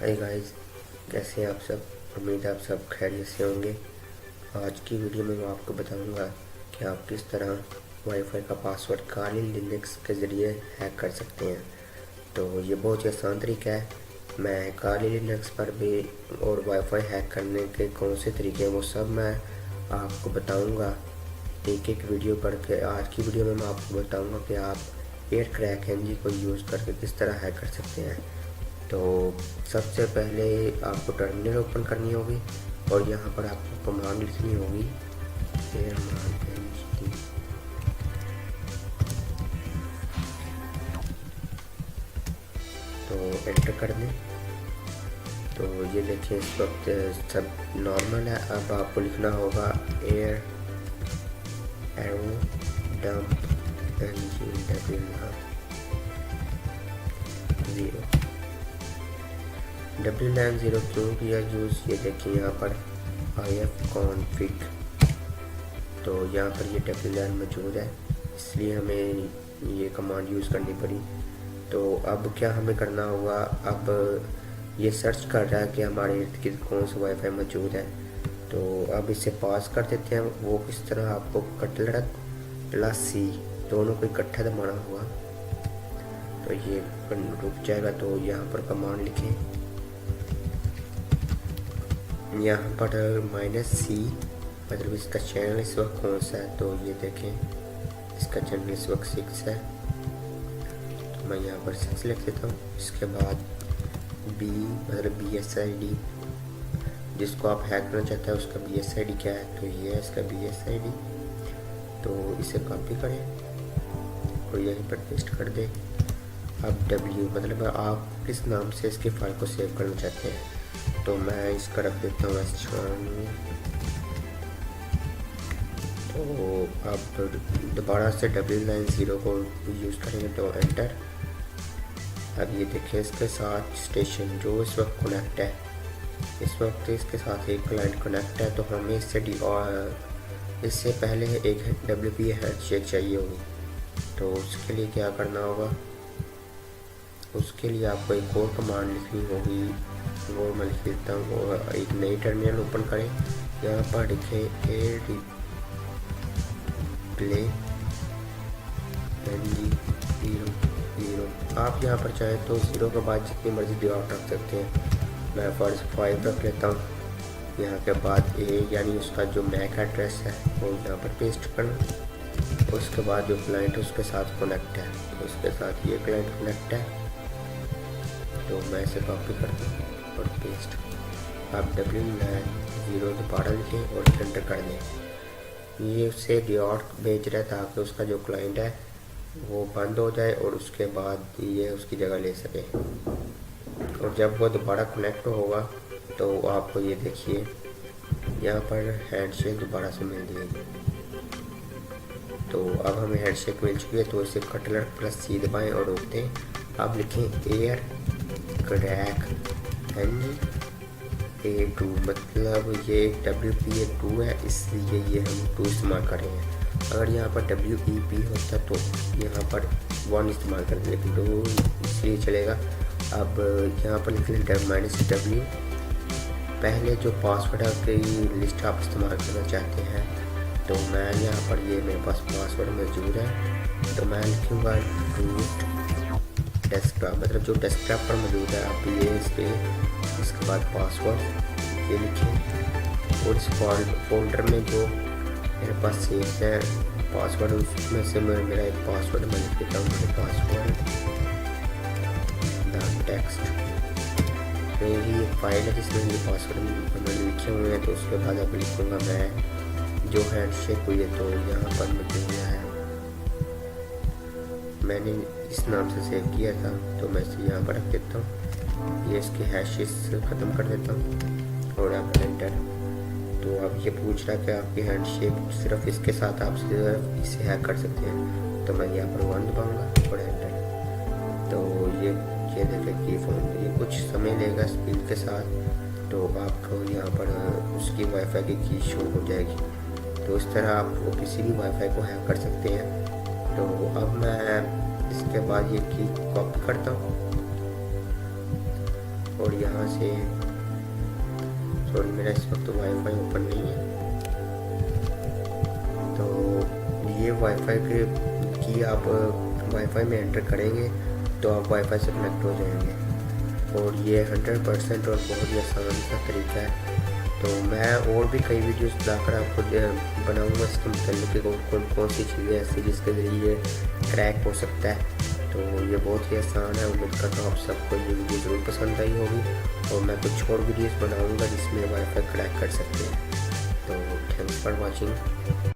Hi guys, कैसे हैं आप सब। उम्मीद है आप सब खैरियत से होंगे। आज की वीडियो में मैं आपको बताऊंगा कि आप किस तरह वाईफाई का पासवर्ड काली लिनक्स के ज़रिए हैक कर सकते हैं। तो ये बहुत ही आसान तरीका है। मैं काली लिनक्स पर भी और वाईफाई हैक करने के कौन से तरीके हैं वो सब मैं आपको बताऊंगा एक एक वीडियो करके। आज की वीडियो में मैं आपको बताऊंगा कि आप एयर क्रैक एनजी को यूज़ करके किस तरह हैक कर सकते हैं। तो सबसे पहले आपको टर्मिनल ओपन करनी होगी और यहाँ पर आपको कमांड लिखनी होगी तो एंटर कर दें। तो ये देखिए इस वक्त सब नॉर्मल है। अब आपको लिखना होगा एयर एरो डंप W9 क्यों किया यूज़, ये देखिए यहाँ पर IF कॉन्फ़िग। तो यहाँ पर ये W9 मौजूद है, इसलिए हमें ये कमांड यूज़ करनी पड़ी। तो अब क्या हमें करना होगा, अब ये सर्च कर रहा है कि हमारे इर्द गिर्द कौन सा वाईफाई मौजूद है। तो अब इसे पास कर देते हैं। वो किस तरह, आपको कटलर प्लस C दोनों को इकट्ठा दबाना होगा। तो ये रुक जाएगा। तो यहाँ पर कमांड लिखें, यहाँ पर -C मतलब इसका चैनल इस वक्त कौन सा है। तो ये देखें इसका चैनल इस वक्त 6 है। तो मैं यहाँ पर 6 लिख देता हूँ। इसके बाद B मतलब BSID, जिसको आप हैक करना चाहते हैं उसका BSID क्या है। तो ये है इसका BSID। तो इसे कॉपी करें और यहीं पर पेस्ट कर दें। अब W मतलब आप किस नाम से इसकी फाइल को सेव करना चाहते हैं। तो मैं इसका रख देता हूँ S में। तो आप दोबारा से W90 को यूज़ करेंगे तो एंटर। अब ये देखिए इसके साथ स्टेशन जो इस वक्त कनेक्ट है, इस वक्त इसके साथ एक क्लाइंट कनेक्ट है। तो हमें इससे पहले एक WP हैंडशेक चाहिए होगी। तो उसके लिए क्या करना होगा, उसके लिए आपको एक और कमांड लिखनी होगी, वो मैं लिख देता हूँ। और एक नई टर्मिनल ओपन करें, यहाँ पर लिखें एयर प्ले NG0। आप यहाँ पर चाहें तो 0 के बाद जितनी मर्जी डिवाइड रख सकते हैं। मैं फॉर 5 रख लेता हूँ। यहाँ के बाद A यानी उसका जो मैक एड्रेस है वो यहाँ पर पेस्ट करना। उसके बाद जो क्लाइंट उसके साथ कनेक्ट है, तो उसके साथ ये क्लाइंट कनेक्ट है। तो मैं इसे कॉपी करता हूँ और पेस्ट। आप W90 दोबारा लिखें और एंटर कर दें। ये उससे डिऑट भेज रहा है ताकि उसका जो क्लाइंट है वो बंद हो जाए और उसके बाद ये उसकी जगह ले सके। और जब वो दोबारा कनेक्ट होगा तो आपको ये देखिए यहाँ पर हैंडशेक दोबारा से मिल जाएगी। तो अब हमें हैंडशेक मिल चुकी है। तो इसे कटलर प्लस C दबाएं और रोक दें। अब लिखें एयर क्रैक NG2, मतलब ये WP2 है, इसलिए ये हम 2 इस्तेमाल कर रहे हैं। अगर यहाँ पर WEP होता तो यहाँ पर 1 इस्तेमाल करें, लेकिन 2 इसलिए चलेगा। अब यहाँ पर लिख लें -W। पहले जो पासवर्ड की लिस्ट आप इस्तेमाल करना चाहते हैं, तो मैं यहाँ पर ये मेरे पास पासवर्ड मौजूद है। तो मैं लिखूँगा रूट डेस्कटॉप, मतलब जो डेस्कटॉप पर मौजूद है आप ये इस पर। इसके बाद पासवर्ड ये लिखें और इस फोल्डर में जो मेरे पास सेव है पासवर्ड, उसमें से मेरा एक पासवर्ड मैं लिख देता हूँ। मेरे पासवर्ड टेक्स्ट, तो यही एक फाइल है जिसमें ये पासवर्ड मैंने लिखे हुए हैं। तो उसके बाद अब लिखूँगा मैं जो हैंडशेक हुई है। तो यहाँ पर मुझे यह है, मैंने इस नाम से सेव किया था, तो मैं इसे यहाँ पर रख देता हूँ। ये इसके हैशेस ख़त्म कर देता हूँ और आप एंटर। तो अब ये पूछ रहा है कि आपकी हैंडशेक सिर्फ इसके साथ आप सिर्फ इसे हैक कर सकते हैं। तो मैं यहाँ पर 1 दबाऊँगा और एंटर। तो ये देखें की फ़ोन ये कुछ समय लेगा स्पीड के साथ। तो आपको यहाँ पर उसकी वाईफाई की की शो हो जाएगी। तो इस तरह आप वो किसी भी वाईफाई को हैक कर सकते हैं। तो अब मैं इसके बाद ये की कॉपी करता हूँ और यहाँ से सॉरी मेरा इस वक्त वाईफाई ओपन नहीं है, तो ये वाईफाई की आप वाईफाई में एंटर करेंगे तो आप वाईफाई से कनेक्ट हो जाएंगे। और ये 100% और बहुत ही आसान सा तरीका है। तो मैं और भी कई वीडियोस बनाकर आपको बनाऊंगा इसके मतलब कि कौन सी चीज़ें ऐसी जिसके ज़रिए ये क्रैक हो सकता है। तो ये बहुत ही आसान है। उम्मीद करता हूँ आप सबको ये वीडियो ज़रूर पसंद आई होगी और मैं कुछ और वीडियोस बनाऊंगा जिसमें वाईफाई क्रैक कर सकते हैं। तो थैंक्स फॉर वॉचिंग।